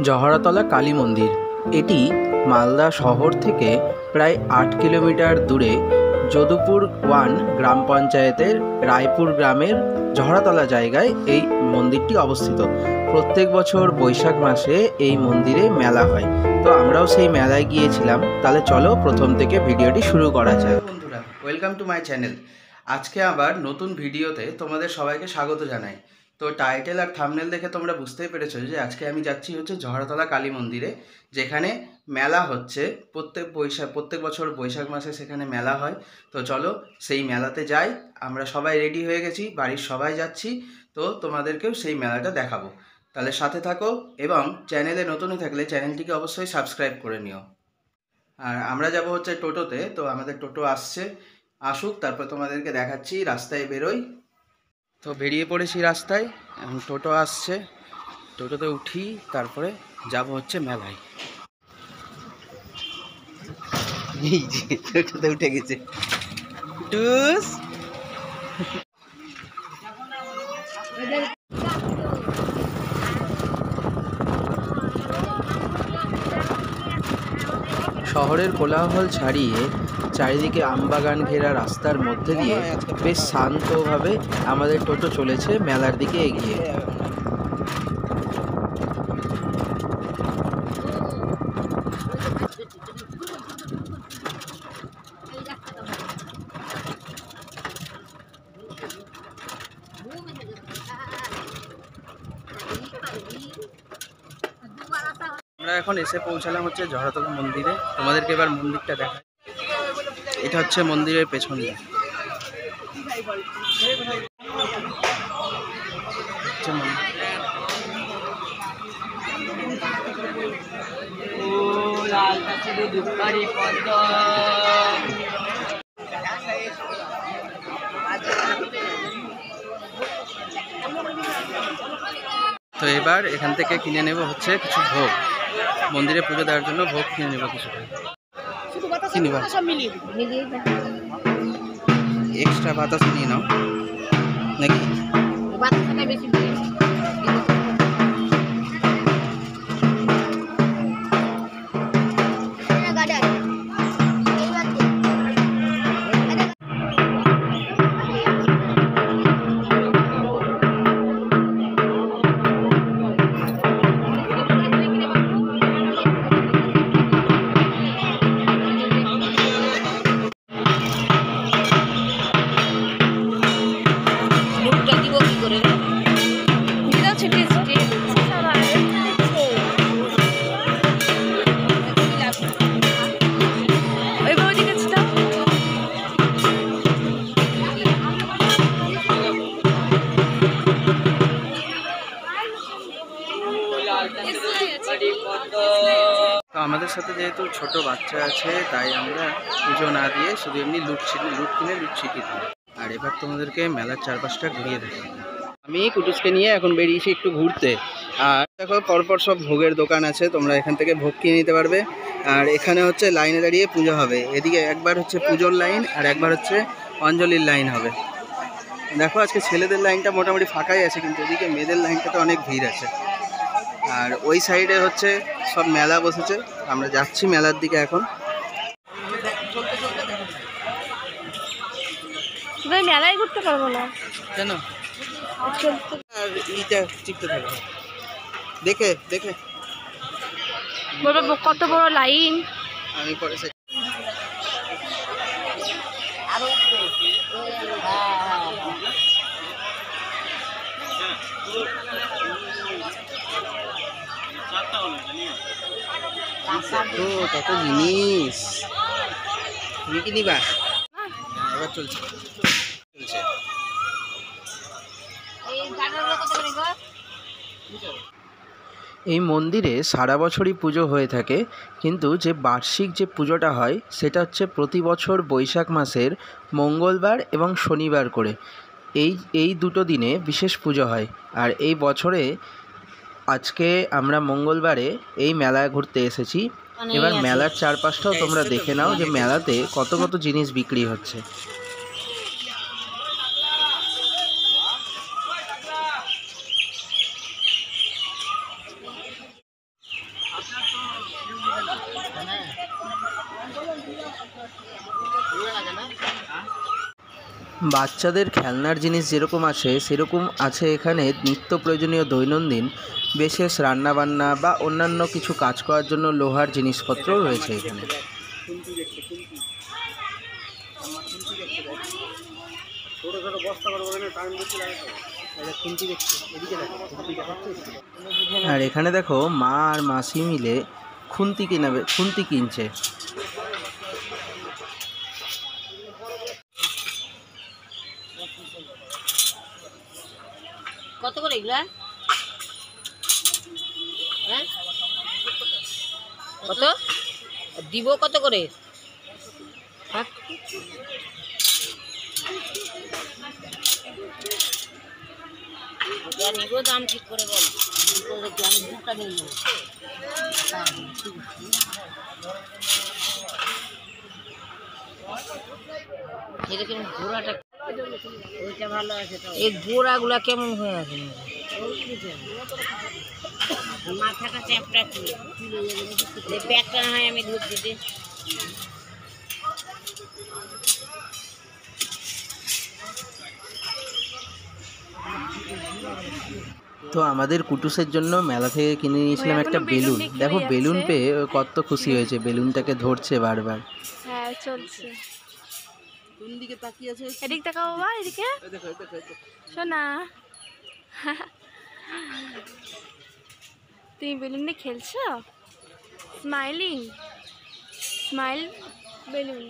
জহরাতলা কালী মন্দির। এটি মালদা শহর থেকে প্রায় ৮ কিলোমিটার দূরে যদুপুর 1 গ্রাম পঞ্চায়েতের রায়পুর গ্রামের জহরাতলা জায়গায় এই মন্দিরটি অবস্থিত। প্রত্যেক বছর বৈশাখ মাসে এই মন্দিরে মেলা হয়, তো আমরাও সেই মেলায় গিয়েছিলাম। তাহলে চলো প্রথম থেকে ভিডিওটি শুরু করা যায়। বন্ধুরা, ওয়েলকাম টু মাই চ্যানেল। আজকে আবার নতুন ভিডিওতে তোমাদের সবাইকে স্বাগত জানাই। তো টাইটেল আর থাম্বনেল দেখে তোমরা বুঝতেই পেরেছো যে আজকে আমি যাচ্ছি হচ্ছে জহরাতলা কালী মন্দিরে, যেখানে মেলা হচ্ছে। প্রত্যেক বছর বৈশাখ মাসে সেখানে মেলা হয়। তো চলো সেই মেলাতে যাই। আমরা সবাই রেডি হয়ে গেছি, বাড়ির সবাই যাচ্ছি। তো তোমাদেরকেও সেই মেলাটা দেখাবো। তাহলে সাথে থাকো, এবং চ্যানেলে নতুন থাকলে চ্যানেলটিকে অবশ্যই সাবস্ক্রাইব করে নিও। আর আমরা যাব হচ্ছে টোটোতে। তো আমাদের টোটো আসুক, তারপর তোমাদেরকে দেখাচ্ছি। রাস্তায় বেরোই। তো বেরিয়ে পড়েছি রাস্তায়, এখন টোটো আসছে, টোটোতে উঠি, তারপরে যাব হচ্ছে মেলায়। এই যে টোটোতে উঠে গেছে টুস। শহরের কোলাহল ছাড়িয়ে চারিদিকে আমবাগান ঘেরা রাস্তার মধ্যে দিয়ে বেশ শান্তভাবে আমাদের টোটো চলেছে মেলার দিকে এগিয়ে। আমরা এখন এসে পৌঁছালাম হচ্ছে জহরাতলা মন্দিরে। তোমাদেরকে এবার মন্দিরটা দেখাই। এটা হচ্ছে মন্দিরের পেছন দিক। তো এবার এখান থেকে কিনে নেব হচ্ছে কিছু ভোগ। মন্দিরে পুজো দেওয়ার জন্য ভোগ কিনে নেব কিছুটা। এক্সট্রা বাতাস নিয়ে নাও নাকি? তো আমাদের সাথে যেহেতু ছোট বাচ্চা আছে, তাই আমরা পুজো না দিয়ে শুধু এমনি লুট কিনে লুট ছিটিয়ে দিই। আর এবার তোমাদেরকে মেলার চারপাশটা ঘুরিয়ে দেখাই। আমি কুটুসকে নিয়ে এখন বেরিয়েছি একটু ঘুরতে। আর দেখো পরপর সব ভোগের দোকান আছে, তোমরা এখান থেকে ভোগ কিনে নিতে পারবে। আর এখানে হচ্ছে লাইনে দাঁড়িয়ে পুজো হবে। এদিকে একবার হচ্ছে পুজোর লাইন, আর একবার হচ্ছে অঞ্জলির লাইন হবে। দেখো আজকে ছেলেদের লাইনটা মোটামুটি ফাঁকাই আছে, কিন্তু এদিকে মেয়েদের লাইনটাতে অনেক ভিড় আছে। আর ওই সাইডে হচ্ছে সব মেলা বসেছে। আমরা যাচ্ছি মেলার দিকে এখন। মেলায় ঘুরতে পারবো না কেন? আর এইটা টিকতে থাকবে, দেখে দেখে বলবো কত বড় লাইন। আমি পরে কত জিনিস। তুমি কি নিবা? এবার চলছে। এই মন্দিরে সারা বছরই পুজো হয়ে থাকে, কিন্তু যে বার্ষিক যে পুজোটা হয় সেটা হচ্ছে প্রতি বছর বৈশাখ মাসের মঙ্গলবার এবং শনিবার করে। এই দুটো দিনে বিশেষ পুজো হয়। আর এই বছরে আজকে আমরা মঙ্গলবারে এই মেলায় ঘুরতে এসেছি। এবার মেলার চারপাশটাও তোমরা দেখে নাও যে মেলাতে কত কত জিনিস বিক্রি হচ্ছে। বাচ্চাদের খেলনার জিনিস যেরকম আছে সেরকম আছে এখানে নিত্য প্রয়োজনীয় দৈনন্দিন বিশেষ রান্নাবান্না বা অন্যান্য কিছু কাজ করার জন্য লোহার জিনিসপত্রও রয়েছে এখানে। আর এখানে দেখো মা আর মাসি মিলে খুন্তি কিনছে। কত করে এগুলা? হ্যাঁ কত দিব, কত করে? হ্যাঁ নিব, দাম ঠিক করে বল। আমি দুটা নিয়ে নেব। এটা কেমন ঘোড়াটা, ওইটা ভালো আছে। এই গোড়াগুলা কেমন হয়ে আছে? মাথাটা চ্যাপটা কি ব্যাগটা না হয় আমি দুধ দিতে। তো আমাদের কুটুসের জন্য মেলা থেকে কিনে নিয়েছিলাম একটা বেলুন। দেখো বেলুন পেয়ে ও কত খুশি হয়েছে, বেলুনটাকে ধরছে বারবার। হ্যাঁ চলছে। কোন দিকে তাকিয়ে আছে? এদিক তাকাও বাবা, এদিকে শোনা। তুমি বেলুন নিয়ে খেলছো? Smiling smile balloon.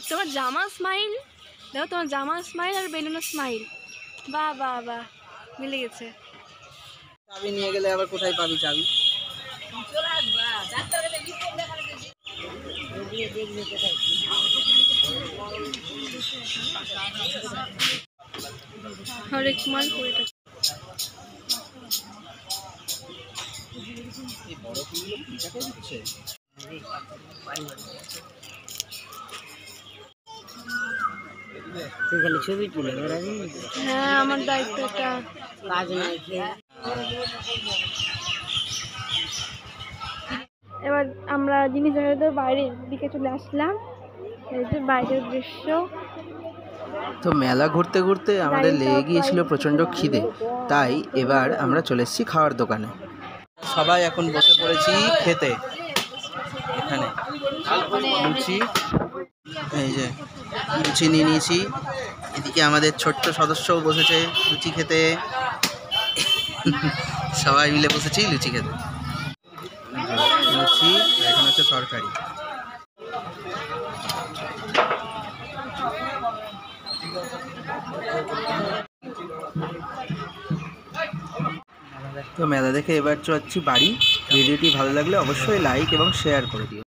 তোমার জামা স্মাইল, দেখো তোমার জামা স্মাইল আর বেলুনের স্মাইল। বাহ বাহ বাহ, মিলে গেছে। চাবি নিয়ে গেলে আবার কোথায় পাবি চাবি? হরেক মাল করে খালি ছবি তুলে। হ্যাঁ আমার দায়িত্ব এটা। কাজ নাই। এবার আমরা জিনিস দেখাতে বাইরের দিকে চলে আসলাম। এই যে বাইরের দৃশ্য। তো মেলা ঘুরতে ঘুরতে আমাদের লেগে গিয়েছিল প্রচণ্ড খিদে, তাই এবার আমরা চলে এসেছি খাওয়ার দোকানে। সবাই এখন বসে পড়েছি খেতে। এখানে লুচি, এই যে লুচি নিয়ে নিয়েছি। এদিকে আমাদের ছোট্ট সদস্যও বসেছে লুচি খেতে। সবাই মিলে বসেছি লুচি খেতে। লুচি এখন হচ্ছে তরকারি। তো মেলা দেখে এবার যাচ্ছি বাড়ি। ভিডিওটি ভালো লাগলে অবশ্যই লাইক এবং শেয়ার করে দিও।